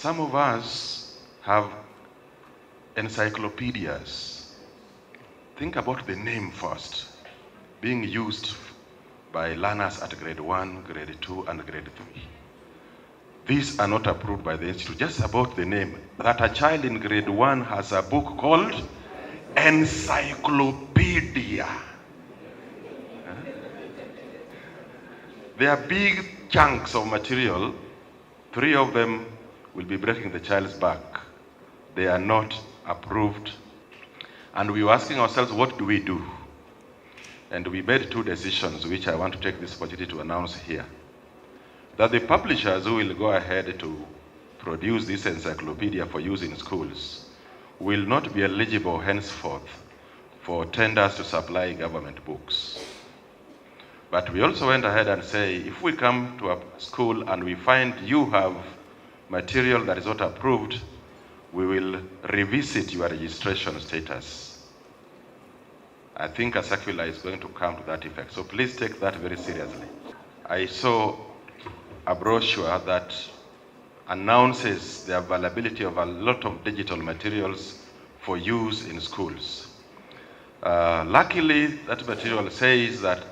Some of us have encyclopedias. Think about the name first, being used by learners at grade 1, grade 2, and grade 3. These are not approved by the institute. Just about the name, that a child in grade 1 has a book called Encyclopedia. They are big chunks of material. 3 of them will be breaking the child's back. They are not approved. And we were asking ourselves, what do we do? And we made 2 decisions, which I want to take this opportunity to announce here. That the publishers who will go ahead to produce this encyclopedia for use in schools will not be eligible henceforth for tenders to supply government books. But we also went ahead and say, if we come to a school and we find you have material that is not approved, we will revisit your registration status. I think a circular is going to come to that effect. So please take that very seriously. I saw a brochure that announces the availability of a lot of digital materials for use in schools. Luckily, that material says that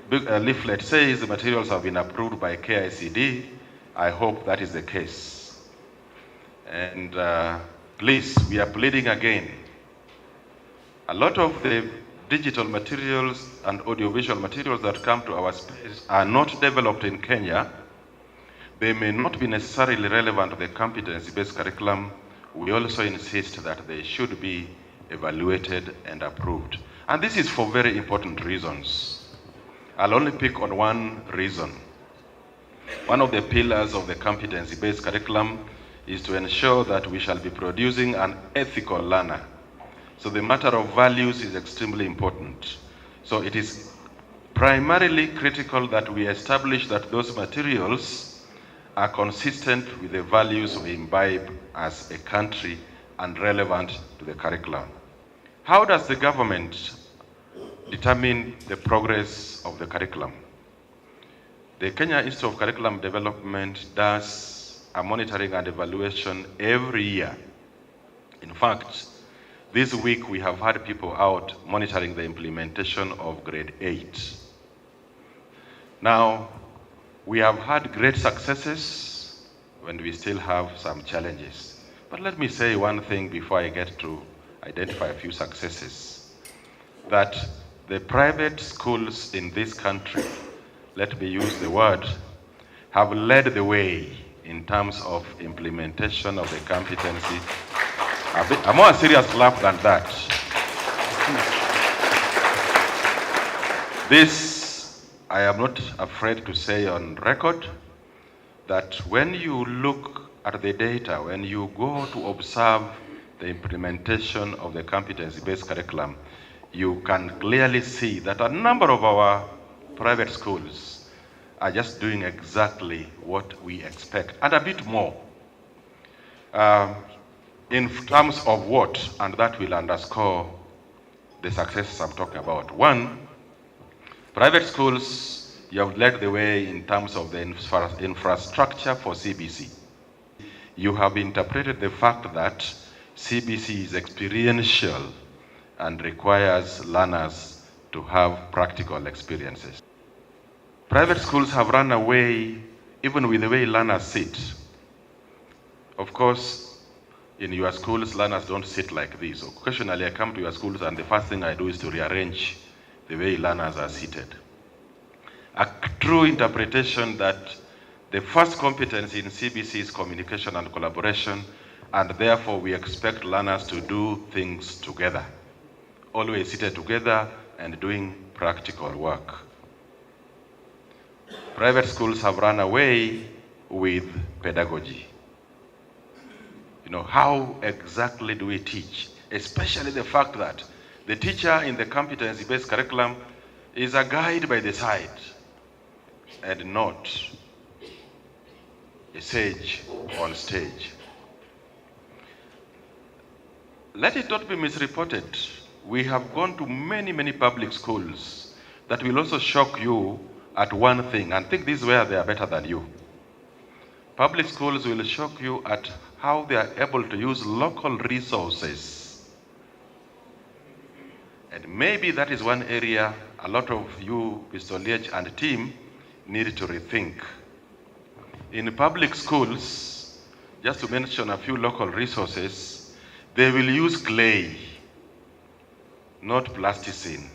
leaflet says the materials have been approved by KICD. I hope that is the case. And please, we are pleading again. A lot of the digital materials and audiovisual materials that come to our space are not developed in Kenya. They may not be necessarily relevant to the competency-based curriculum. We also insist that they should be evaluated and approved. And this is for very important reasons. I'll only pick on one reason. One of the pillars of the competency-based curriculum is to ensure that we shall be producing an ethical learner. So the matter of values is extremely important. So it is primarily critical that we establish that those materials are consistent with the values we imbibe as a country and relevant to the curriculum. How does the government determine the progress of the curriculum? The Kenya Institute of Curriculum Development does a monitoring and evaluation every year. In fact, this week we have had people out monitoring the implementation of grade 8. Now, we have had great successes when we still have some challenges. But let me say one thing before I get to identify a few successes. That the private schools in this country, let me use the word, have led the way in terms of implementation of the competency. A more serious laugh than that. This, I am not afraid to say on record, that when you look at the data, when you go to observe the implementation of the competency-based curriculum, you can clearly see that a number of our private schools are just doing exactly what we expect, and a bit more. In terms of what, and that will underscore the successes I'm talking about. One, private schools, you have led the way in terms of the infrastructure for CBC. You have interpreted the fact that CBC is experiential and requires learners to have practical experiences. Private schools have run away even with the way learners sit. Of course, in your schools, learners don't sit like this. Occasionally, I come to your schools and the first thing I do is to rearrange the way learners are seated. A true interpretation that the first competency in CBC is communication and collaboration, and therefore we expect learners to do things together, always seated together and doing practical work. Private schools have run away with pedagogy. You know, how exactly do we teach? Especially the fact that the teacher in the competency-based curriculum is a guide by the side and not a sage on stage. Let it not be misreported. We have gone to many, many public schools that will also shock you at one thing, and think this is where they are better than you. Public schools will shock you at how they are able to use local resources. And maybe that is one area a lot of you, Mr. Liech and team, need to rethink. In public schools, just to mention a few local resources, they will use clay, not plasticine.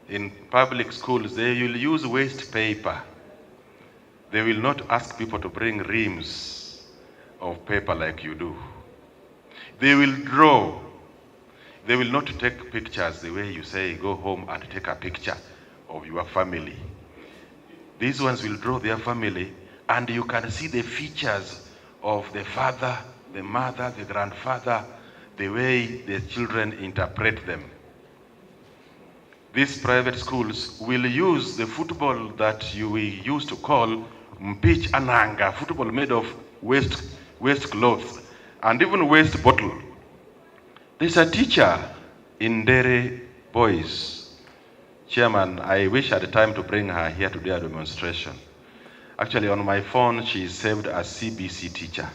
In public schools, they will use waste paper. They will not ask people to bring reams of paper like you do. They will draw. They will not take pictures the way you say, go home and take a picture of your family. These ones will draw their family, and you can see the features of the father, the mother, the grandfather, the way the children interpret them. These private schools will use the football that we used to call mpich ananga, football made of waste cloth, and even waste bottle. There's a teacher in Dere Boys. Chairman, I wish I had time to bring her here to do a demonstration. Actually, on my phone, she is saved as CBC teacher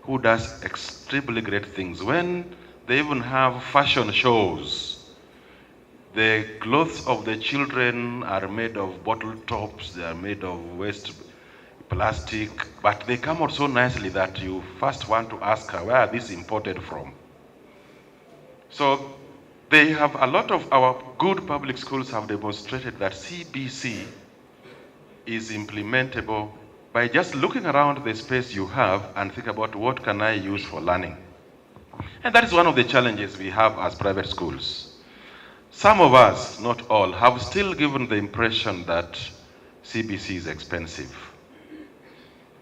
who does extremely great things. When they even have fashion shows, the clothes of the children are made of bottle tops, they are made of waste plastic, but they come out so nicely that you first want to ask her, where are these imported from? So they have a lot of our good public schools have demonstrated that CBC is implementable by just looking around the space you have and think about what can I use for learning. And that is one of the challenges we have as private schools. Some of us, not all, have still given the impression that CBC is expensive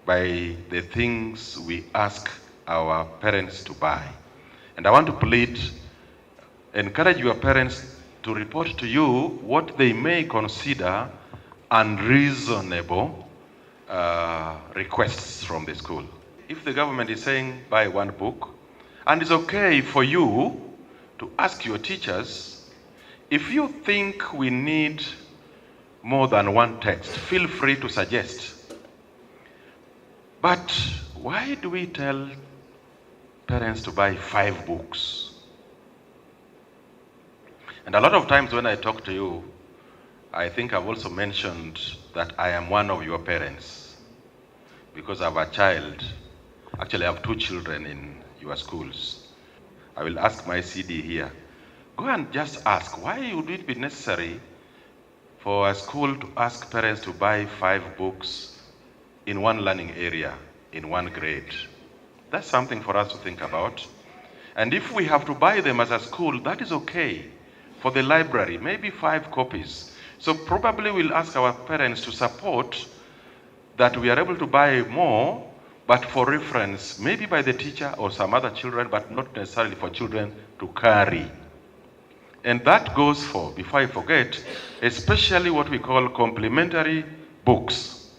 by the things we ask our parents to buy. And I want to encourage your parents to report to you what they may consider unreasonable requests from the school. If the government is saying buy one book, and it's okay for you to ask your teachers, if you think we need more than one text, feel free to suggest. But why do we tell parents to buy 5 books? And a lot of times when I talk to you, I think I've also mentioned that I am one of your parents because I have a child. Actually, I have 2 children in your schools. I will ask my CD here. Go and just ask, why would it be necessary for a school to ask parents to buy 5 books in one learning area, in one grade? That's something for us to think about. And if we have to buy them as a school, that is okay. For the library, maybe 5 copies. So probably we'll ask our parents to support that we are able to buy more, but for reference, maybe by the teacher or some other children, but not necessarily for children to carry. And that goes for, before I forget, especially what we call complementary books.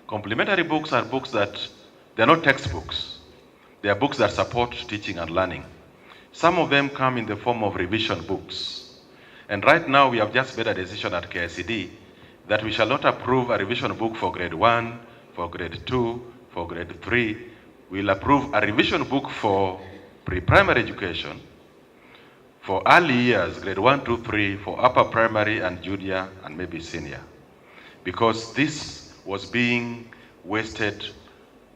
Complementary books are books that, they're not textbooks. They are books that support teaching and learning. Some of them come in the form of revision books. And right now we have just made a decision at KICD that we shall not approve a revision book for grade 1, for grade 2, for grade 3. We'll approve a revision book for pre-primary education, for early years, grade 1, 2, 3, for upper primary and junior and maybe senior. Because this was being wasted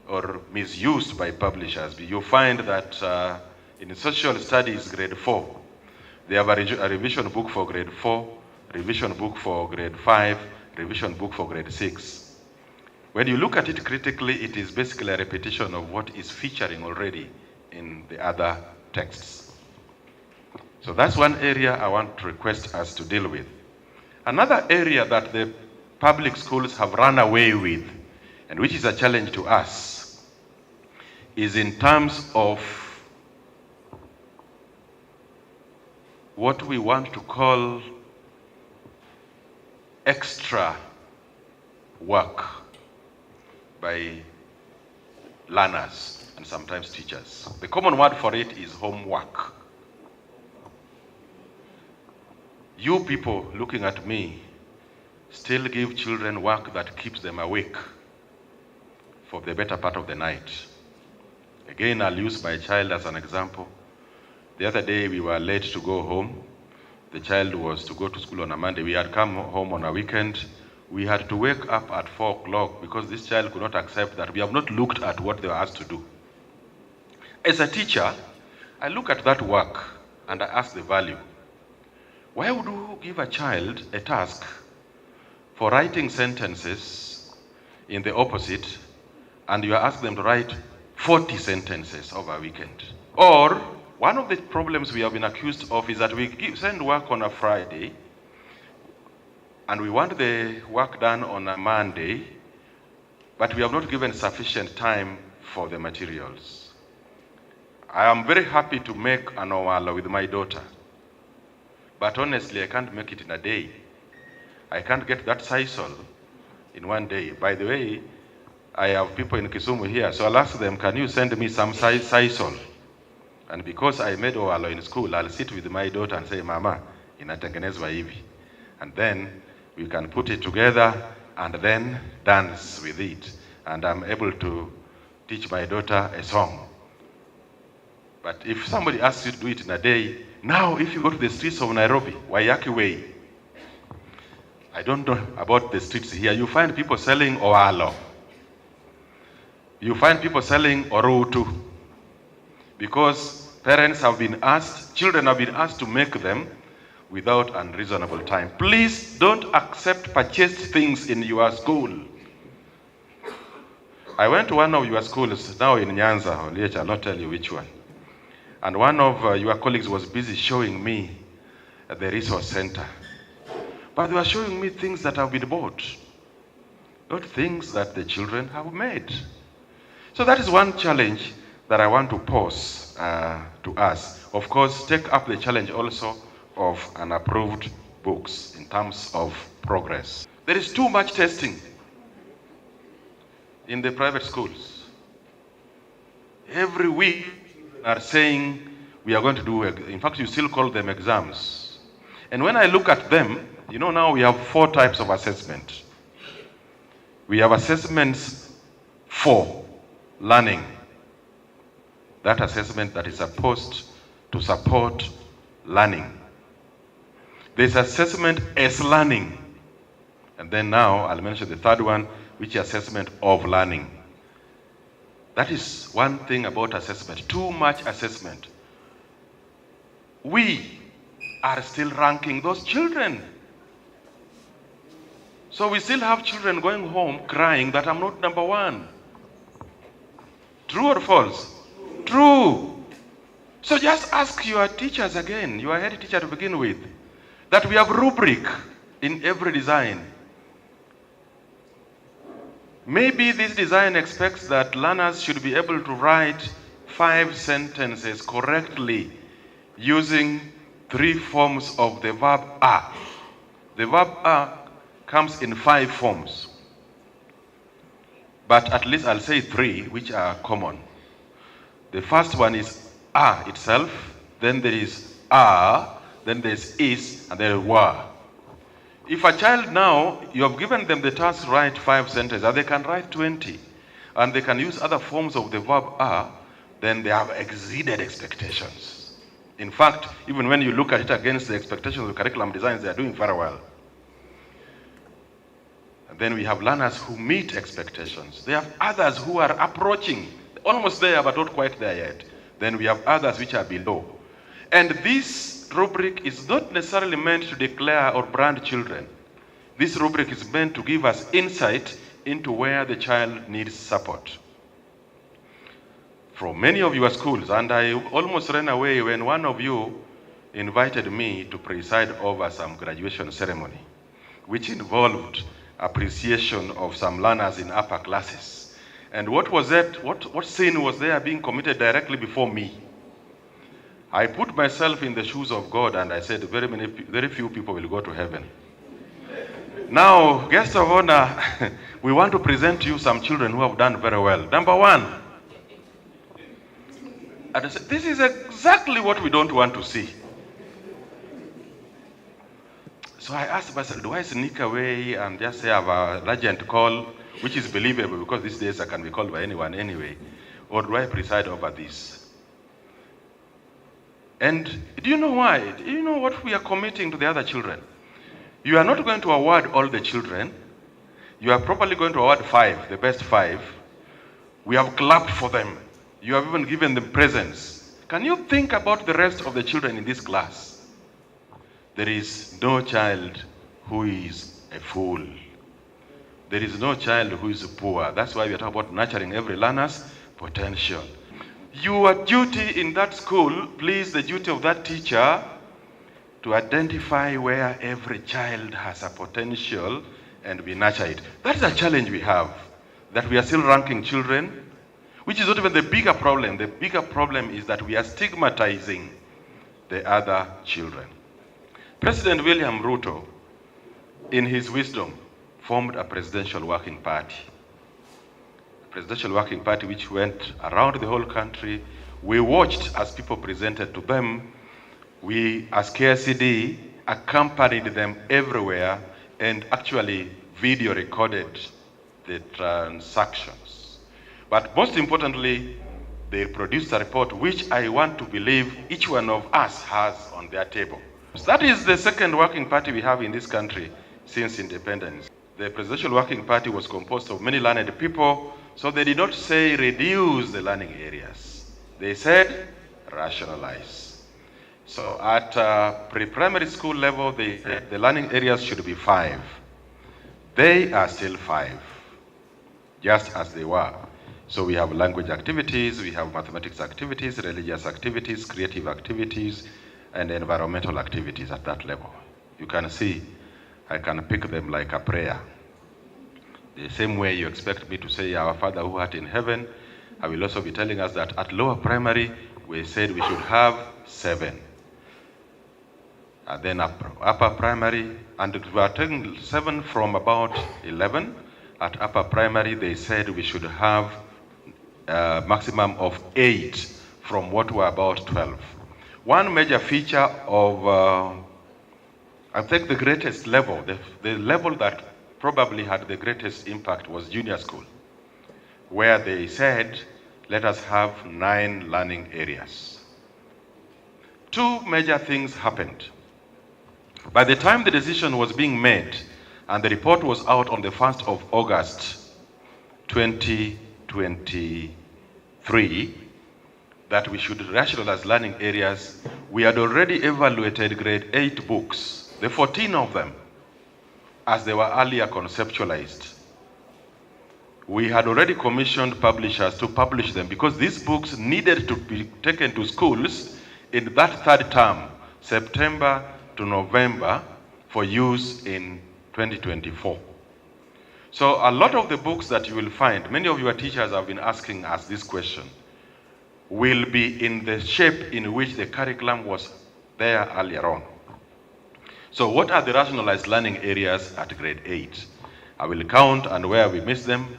or misused by publishers. You find that in social studies, grade 4, they have a revision book for grade 4, revision book for grade 5, revision book for grade 6. When you look at it critically, it is basically a repetition of what is featuring already in the other texts. So that's one area I want to request us to deal with. Another area that the public schools have run away with, and which is a challenge to us, is in terms of what we want to call extra work by learners and sometimes teachers. The common word for it is homework. You people looking at me still give children work that keeps them awake for the better part of the night. Again, I'll use my child as an example. The other day we were late to go home. The child was to go to school on a Monday. We had come home on a weekend. We had to wake up at 4 o'clock because this child could not accept that we have not looked at what they were asked to do. As a teacher, I look at that work and I ask the value. Why would you give a child a task for writing sentences in the opposite and you are asking them to write 40 sentences over a weekend? Or, one of the problems we have been accused of is that we send work on a Friday and we want the work done on a Monday, but we have not given sufficient time for the materials. I am very happy to make an Owalo with my daughter, but honestly, I can't make it in a day. I can't get that sisal in one day. By the way, I have people in Kisumu here, so I'll ask them, can you send me some sisal? And because I made Owalo in school, I'll sit with my daughter and say, Mama, inatengenezwa hivi. And then we can put it together and then dance with it. And I'm able to teach my daughter a song. But if somebody asks you to do it in a day, now if you go to the streets of Nairobi, Waiyaki Way, I don't know about the streets here, you find people selling Owalo. You find people selling Orutu. Because parents have been asked, children have been asked to make them without unreasonable time. Please don't accept purchased things in your school. I went to one of your schools now in Nyanza, I'll not tell you which one. And one of your colleagues was busy showing me the resource center. But they were showing me things that have been bought, not things that the children have made. So that is one challenge that I want to pose to us. Of course, take up the challenge also of unapproved books in terms of progress. There is too much testing in the private schools. Every week are saying we are going to do, in fact, you still call them exams. And when I look at them, you know, now we have 4 types of assessment. We have assessments for learning. That assessment that is supposed to support learning. There's assessment as learning. And then now I'll mention the third one, which is assessment of learning. That is one thing about assessment, too much assessment. We are still ranking those children. So we still have children going home crying that I'm not number 1. True or false? True. So just ask your teachers again, your head teacher to begin with, that we have rubric in every design. Maybe this design expects that learners should be able to write 5 sentences correctly using 3 forms of the verb are. The verb are comes in 5 forms. But at least I'll say 3 which are common. The first one is are itself, then there is are, then there is, and there were. If a child now, you have given them the task to write 5 sentences, and they can write 20, and they can use other forms of the verb are, then they have exceeded expectations. In fact, even when you look at it against the expectations of curriculum designs, they are doing very well. And then we have learners who meet expectations. They have others who are approaching, almost there, but not quite there yet. Then we have others which are below. And this rubric is not necessarily meant to declare or brand children. This rubric is meant to give us insight into where the child needs support. From many of your schools, and I almost ran away when one of you invited me to preside over some graduation ceremony, which involved appreciation of some learners in upper classes. And what was that? What sin was there being committed directly before me? I put myself in the shoes of God and I said, very few people will go to heaven. Now, guest of honor, we want to present to you some children who have done very well. Number 1. And I said, this is exactly what we don't want to see. So I asked myself, do I sneak away and just say I have an urgent call, which is believable because these days I can be called by anyone anyway, or do I preside over this? And do you know why? Do you know what we are committing to the other children? You are not going to award all the children. You are probably going to award 5, the best 5. We have clapped for them. You have even given them presents. Can you think about the rest of the children in this class? There is no child who is a fool. There is no child who is poor. That's why we are talking about nurturing every learner's potential. Your duty in that school, please, the duty of that teacher, to identify where every child has a potential and we nurture it. That's a challenge we have, that we are still ranking children, which is not even the bigger problem. The bigger problem is that we are stigmatizing the other children. President William Ruto, in his wisdom, formed a presidential working party. A presidential working party which went around the whole country. We watched as people presented to them. We, as KICD, accompanied them everywhere and actually video recorded the transactions. But most importantly, they produced a report which I want to believe each one of us has on their table. So that is the second working party we have in this country since independence. The presidential working party was composed of many learned people, so they did not say reduce the learning areas. They said rationalize. So at pre-primary school level, the learning areas should be 5. They are still 5, just as they were. So we have language activities, we have mathematics activities, religious activities, creative activities, and environmental activities at that level. You can see, I can pick them like a prayer. The same way you expect me to say, Our Father who art in heaven, I will also be telling us that at lower primary, we said we should have 7. And then upper primary, and we are taking 7 from about 11. At upper primary, they said we should have a maximum of 8 from what were about 12. One major feature of, I think the greatest level, the level that probably had the greatest impact was junior school, where they said, let us have 9 learning areas. 2 major things happened. By the time the decision was being made and the report was out on the 1st of August, 2023, that we should rationalize learning areas, we had already evaluated grade 8 books, the 14 of them, as they were earlier conceptualized. We had already commissioned publishers to publish them because these books needed to be taken to schools in that 3rd term, September to November, for use in 2024. So a lot of the books that you will find, many of your teachers have been asking us this question, will be in the shape in which the curriculum was there earlier on. So what are the rationalized learning areas at grade 8? I will count, and where we miss them,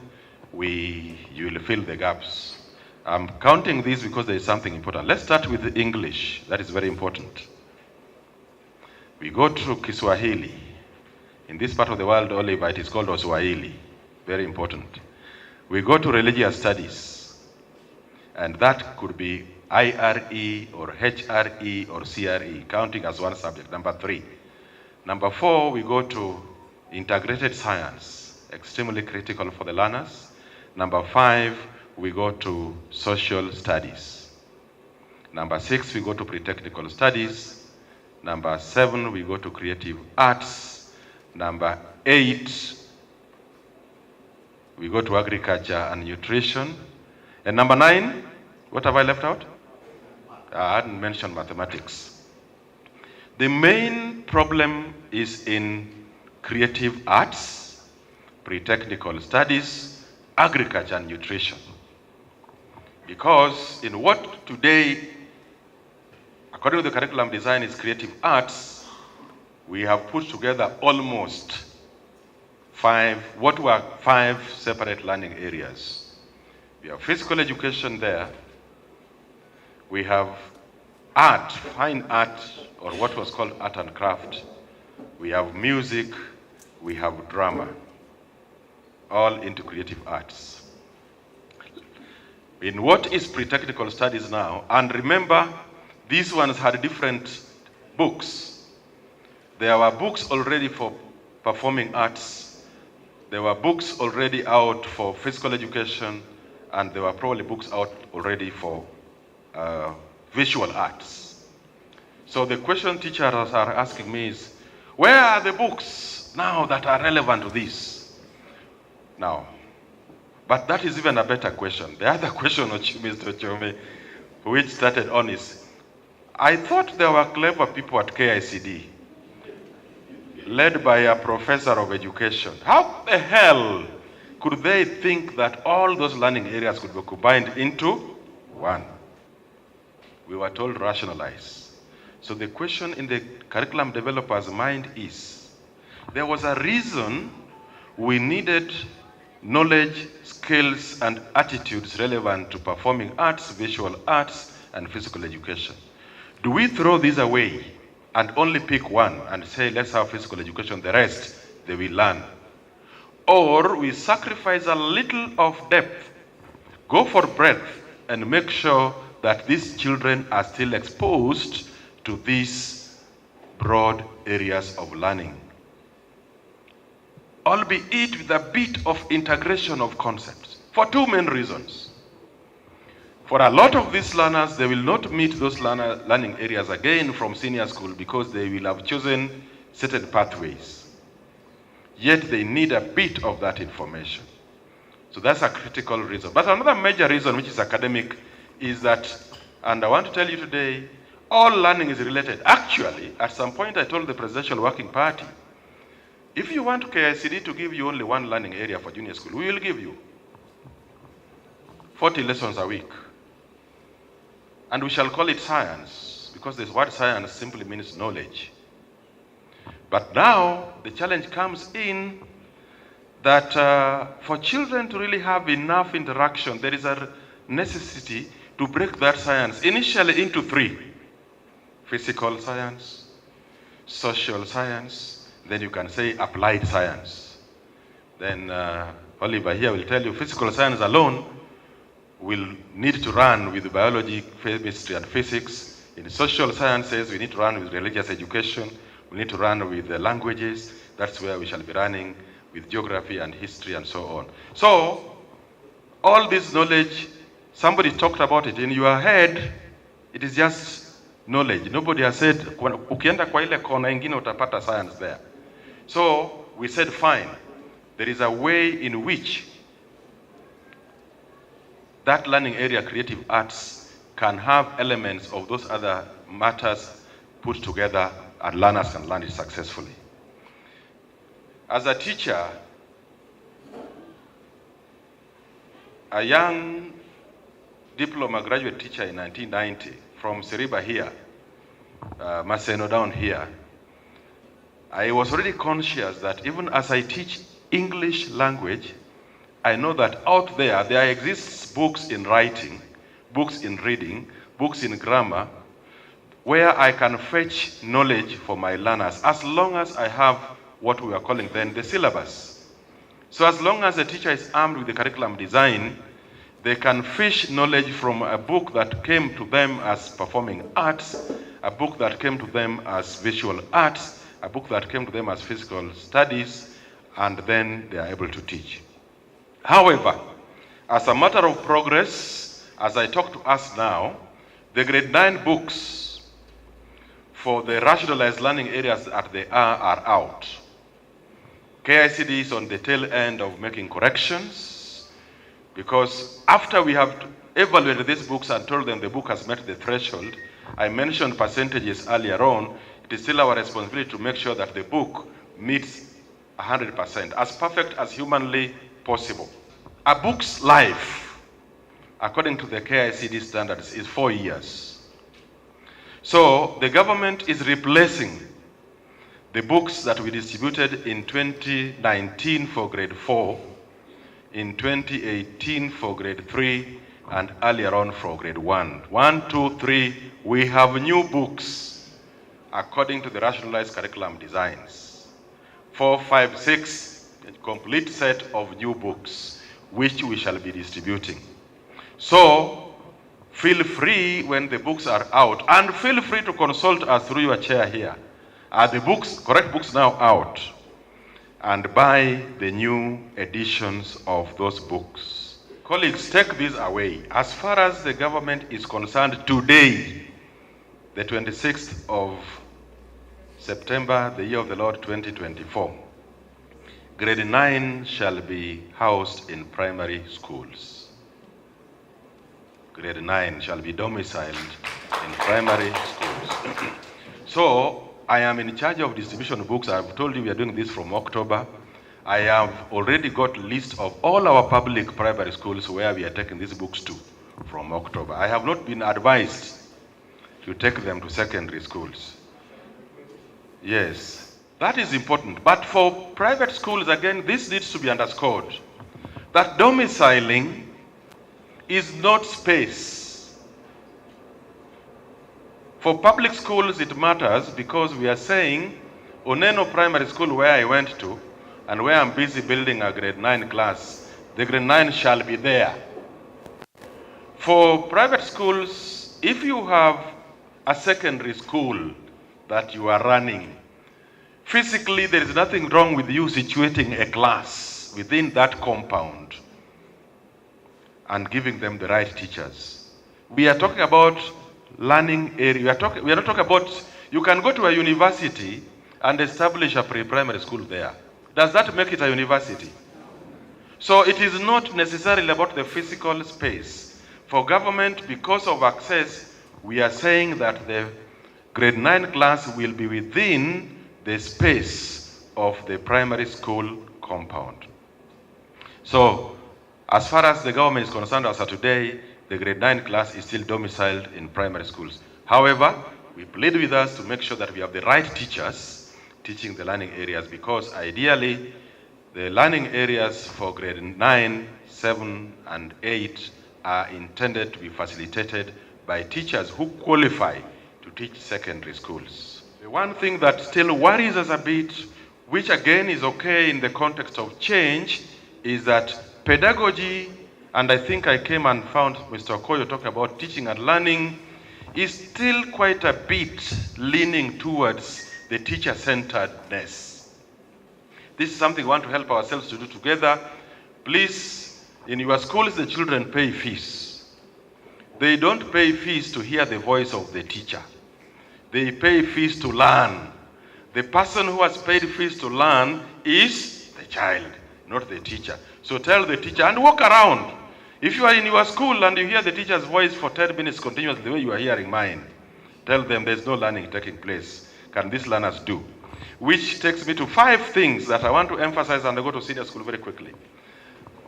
you will fill the gaps. I'm counting these because there is something important. Let's start with English. That is very important. We go to Kiswahili. In this part of the world, Oliver, it is called Oswahili. Very important. We go to religious studies. And that could be IRE or HRE or CRE, counting as one subject, number 3. Number 4, we go to integrated science, extremely critical for the learners. Number 5, we go to social studies. Number 6, we go to pre-technical studies. Number 7, we go to creative arts. Number 8, we go to agriculture and nutrition. And number 9, what have I left out? I hadn't mentioned mathematics. The main problem is in creative arts, pre-technical studies, agriculture and nutrition. Because in what today, according to the curriculum design, is creative arts, we have put together almost 5 separate learning areas. We have physical education there. We have art, fine art, or what was called art and craft. we have music, we have drama, all into creative arts. In what is pre-technical studies now, and remember, these ones had different books. There were books already for performing arts, there were books already out for physical education, and there were probably books out already for visual arts. So the question teachers are asking me is, where are the books now that are relevant to this? Now, but that is even a better question. The other question, Mr. Chome, which started on is, I thought there were clever people at KICD, led by a professor of education. How the hell could they think that all those learning areas could be combined into one? We were told rationalize. So the question in the curriculum developer's mind is, there was a reason we needed knowledge, skills, and attitudes relevant to performing arts, visual arts, and physical education. Do we throw these away and only pick one and say, let's have physical education, the rest they will learn? Or we sacrifice a little of depth, go for breadth, and make sure that these children are still exposed to these broad areas of learning, albeit with a bit of integration of concepts, for two main reasons. For a lot of these learners, they will not meet those learning areas again from senior school because they will have chosen certain pathways. Yet they need a bit of that information. So that's a critical reason. But another major reason, which is academic, is that, and I want to tell you today, all learning is related. Actually, at some point I told the Presidential Working Party, if you want KICD to give you only one learning area for junior school, we will give you 40 lessons a week. And we shall call it science, because the word science simply means knowledge. But now, the challenge comes in that for children to really have enough interaction, there is a necessity to break that science initially into three: physical science, social science, then you can say applied science. Then Oliver here will tell you physical science alone will need to run with biology, chemistry, and physics. In social sciences, we need to run with religious education. We need to run with the languages. That's where we shall be running with geography and history and so on. So, all this knowledge, somebody talked about it in your head, it is just knowledge. Nobody has said, ukienda kwa ile kona ingine utapata science there. So, we said, fine. There is a way in which that learning area, creative arts, can have elements of those other matters put together and learners can learn it successfully. As a teacher, a young diploma graduate teacher in 1990 from Seriba here, Maseno down here, I was already conscious that even as I teach English language, I know that out there exists books in writing, books in reading, books in grammar, where I can fetch knowledge for my learners, as long as I have what we are calling then the syllabus. So as long as the teacher is armed with the curriculum design, they can fish knowledge from a book that came to them as performing arts, a book that came to them as visual arts, a book that came to them as physical studies, and then they are able to teach. However, as a matter of progress, as I talk to us now, the grade 9 books for the rationalized learning areas that they are out. KICD is on the tail end of making corrections, because after we have evaluated these books and told them the book has met the threshold, I mentioned percentages earlier on, it is still our responsibility to make sure that the book meets 100%, as perfect as humanly possible. A book's life, according to the KICD standards, is 4 years. So the government is replacing the books that we distributed in 2019 for grade 4, in 2018 for grade 3, and earlier on for grade 1. 1, 2, 3, we have new books according to the rationalized curriculum designs. 4, 5, 6, a complete set of new books, which we shall be distributing. So, feel free when the books are out, and feel free to consult us through your chair here. Are the books, correct books now out? And buy the new editions of those books. Colleagues, take this away. As far as the government is concerned, today, the 26th of September, the year of the Lord 2024, grade 9 shall be housed in primary schools. Grade 9 shall be domiciled in primary schools. So, I am in charge of distribution of books. I've told you we are doing this from October. I have already got a list of all our public primary schools where we are taking these books to from October. I have not been advised to take them to secondary schools. Yes, that is important. But for private schools, again, this needs to be underscored, that domiciling is not space. For public schools, it matters because we are saying, Oneno Primary School, where I went to, and where I'm busy building a grade 9 class, the grade 9 shall be there. For private schools, if you have a secondary school that you are running, physically there is nothing wrong with you situating a class within that compound and giving them the right teachers. We are talking about learning area. We are not talking about, you can go to a university and establish a pre-primary school there. Does that make it a university? So it is not necessarily about the physical space. For government, because of access, we are saying that the grade 9 class will be within the space of the primary school compound. So, as far as the government is concerned, as of today, the grade 9 class is still domiciled in primary schools. However, we plead with us to make sure that we have the right teachers teaching the learning areas, because ideally, the learning areas for grade 9, 7, and 8 are intended to be facilitated by teachers who qualify to teach secondary schools. The one thing that still worries us a bit, which again is okay in the context of change, is that pedagogy, and I think I came and found Mr. Okoyo talking about teaching and learning, is still quite a bit leaning towards the teacher-centeredness. This is something we want to help ourselves to do together. Please, in your schools, the children pay fees. They don't pay fees to hear the voice of the teacher. They pay fees to learn. The person who has paid fees to learn is the child, not the teacher. So tell the teacher and walk around. If you are in your school and you hear the teacher's voice for 10 minutes continuously, the way you are hearing mine, tell them there's no learning taking place. Can these learners do? Which takes me to 5 things that I want to emphasize, and I go to senior school very quickly.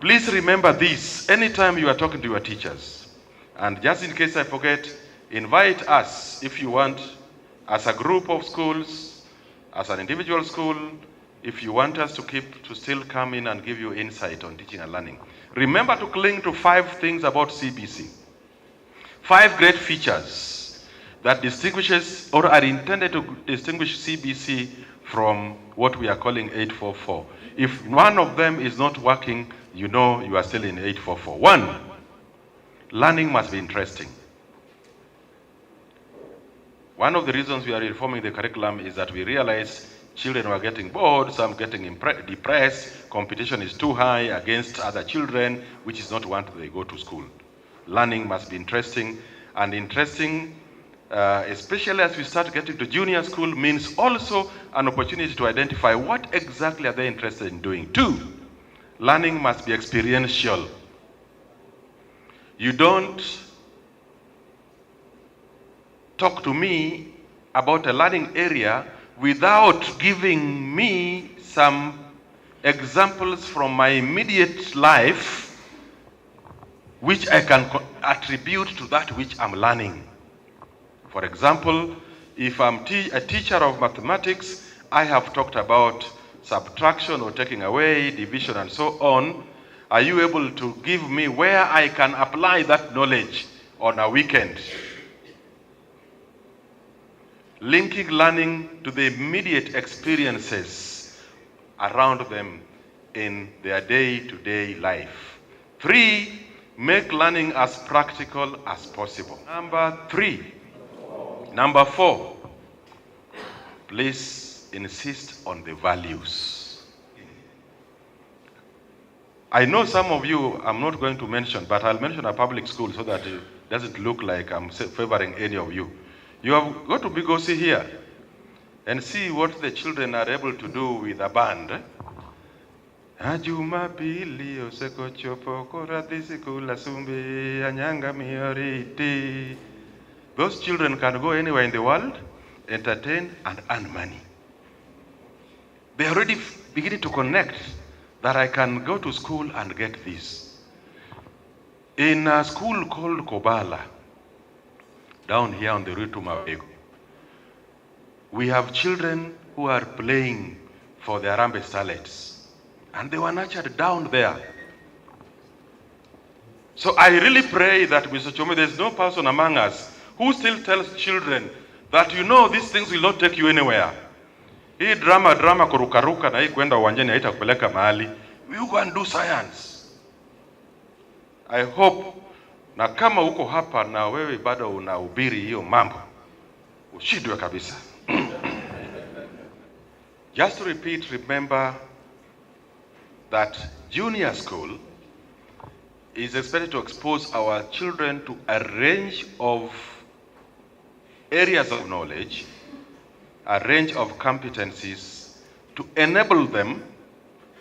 Please remember this anytime you are talking to your teachers. And just in case I forget, invite us if you want, as a group of schools, as an individual school, if you want us to still come in and give you insight on teaching and learning. Remember to cling to 5 things about CBC. 5 great features that distinguishes or are intended to distinguish CBC from what we are calling 844. If one of them is not working, you know you are still in 844. 1, learning must be interesting. One of the reasons we are reforming the curriculum is that we realize children were getting bored, some getting depressed, competition is too high against other children, which is not what they go to school. Learning must be interesting, and interesting, especially as we start getting to junior school, means also an opportunity to identify what exactly are they interested in doing. 2, learning must be experiential. You don't talk to me about a learning area without giving me some examples from my immediate life which I can attribute to that which I'm learning. For example, if I'm a teacher of mathematics, I have talked about subtraction or taking away, division, and so on. Are you able to give me where I can apply that knowledge on a weekend? linking learning to the immediate experiences around them in their day-to-day life. 3, make learning as practical as possible. Number 4, please insist on the values. I know some of you, I'm not going to mention, but I'll mention a public school so that it doesn't look like I'm favoring any of you. You have got to go see here and see what the children are able to do with a band. Those children can go anywhere in the world, entertain, and earn money. They are already beginning to connect that I can go to school and get this. In a school called Kobala, down here on the route to Mawego, we have children who are playing for the Harambee Starlets, and they were nurtured down there. So I really pray that, Mr. Chome, there's no person among us who still tells children that, you know, these things will not take you anywhere. Hii drama kurukaruka na hii kwenda uwanjani haitakupeleka mahali. You go and do science. I hope na kama uko hapa na wewe bado unahubiri hiyo mambo, ushindwe kabisa. Just to repeat, remember that junior school is expected to expose our children to a range of areas of knowledge, a range of competencies to enable them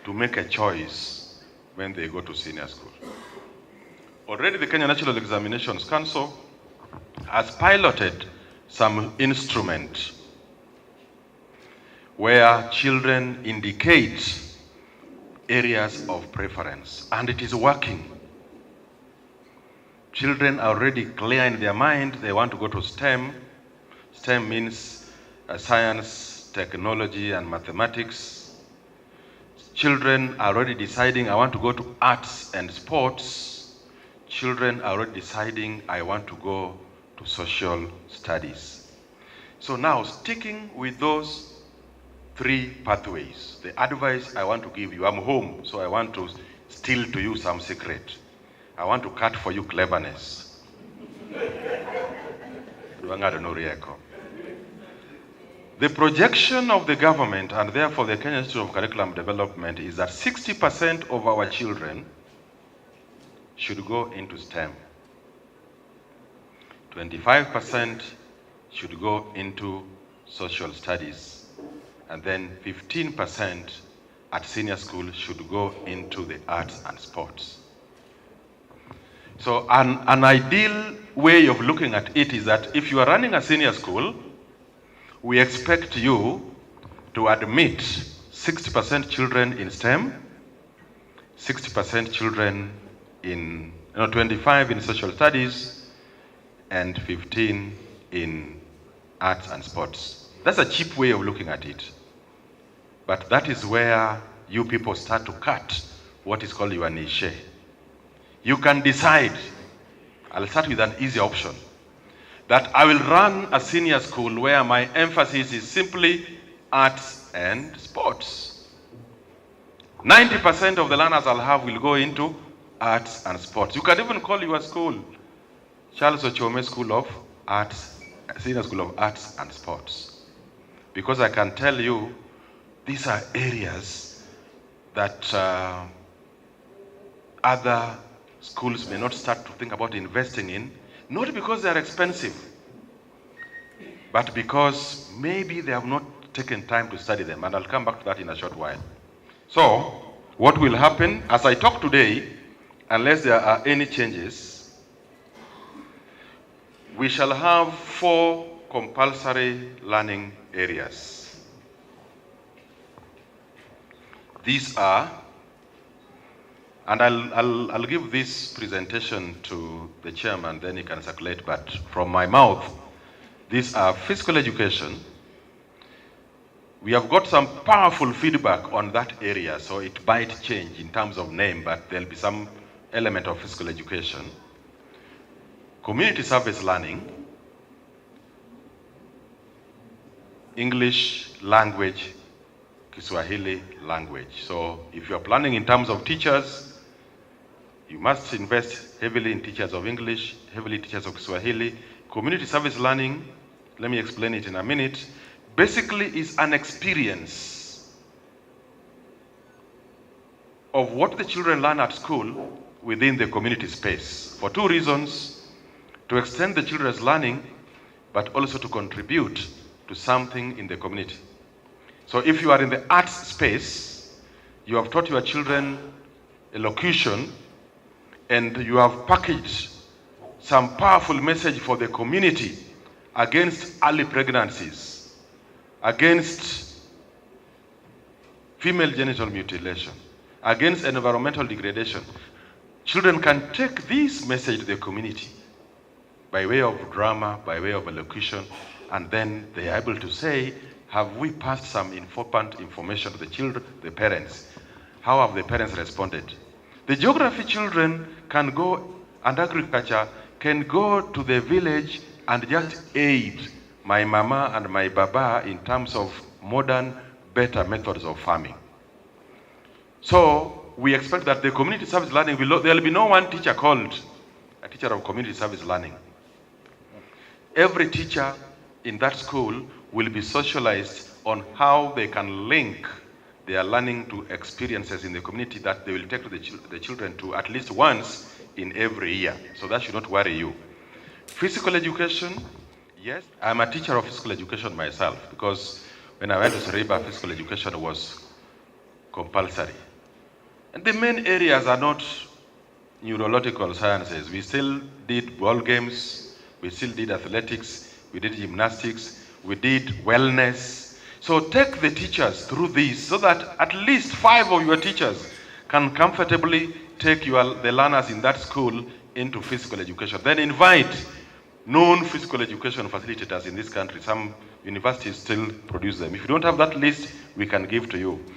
to make a choice when they go to senior school. Already the Kenya National Examinations Council has piloted some instrument where children indicate areas of preference, and it is working. Children are already clear in their mind, they want to go to STEM. STEM means science, technology, and mathematics. Children are already deciding, I want to go to arts and sports. Children are already deciding, I want to go to social studies. So now, sticking with those 3 pathways, the advice I want to give you, I'm home, so I want to steal to you some secret. I want to cut for you cleverness. The projection of the government, and therefore the Kenya Institute of Curriculum Development, is that 60% of our children should go into STEM. 25% should go into social studies. And then 15% at senior school should go into the arts and sports. So an ideal way of looking at it is that if you are running a senior school, we expect you to admit 60% children in STEM, 60% children in, 25 in social studies, and 15 in arts and sports. That's a cheap way of looking at it. But that is where you people start to cut what is called your niche. You can decide, I'll start with an easy option, that I will run a senior school where my emphasis is simply arts and sports. 90% of the learners I'll have will go into arts and sports. You can even call your school Charles Ochome School of Arts, Senior School of Arts and Sports. Because I can tell you, these are areas that other schools may not start to think about investing in, not because they are expensive, but because maybe they have not taken time to study them, and I'll come back to that in a short while. So, what will happen as I talk today, unless there are any changes, we shall have 4 compulsory learning areas. These are, and I'll give this presentation to the chairman, then he can circulate, but from my mouth, these are physical education. We have got some powerful feedback on that area, so it might change in terms of name, but there'll be some element of physical education. Community service learning, English language, Kiswahili language. So if you are planning in terms of teachers, you must invest heavily in teachers of English, heavily teachers of Kiswahili. Community service learning, let me explain it in a minute, basically is an experience of what the children learn at school within the community space for two reasons: to extend the children's learning, but also to contribute to something in the community. So if you are in the arts space, you have taught your children elocution, and you have packaged some powerful message for the community against early pregnancies, against female genital mutilation, against environmental degradation. Children can take this message to the community by way of drama, by way of elocution, and then they are able to say, have we passed some important information to the children, the parents? How have the parents responded? The geography children can go, and agriculture can go to the village and just aid my mama and my baba in terms of modern, better methods of farming. So we expect that the community service learning, there will be no one teacher called a teacher of community service learning. Every teacher in that school will be socialized on how they can link their learning to experiences in the community that they will take to the children to at least once in every year. So that should not worry you. Physical education, yes, I'm a teacher of physical education myself, because when I went to Seriba, physical education was compulsory. And the main areas are not neurological sciences. We still did ball games, we still did athletics, we did gymnastics, we did wellness. So take the teachers through these so that at least 5 of your teachers can comfortably take the learners in that school into physical education. Then invite known physical education facilitators in this country. Some universities still produce them. If you don't have that list, we can give to you.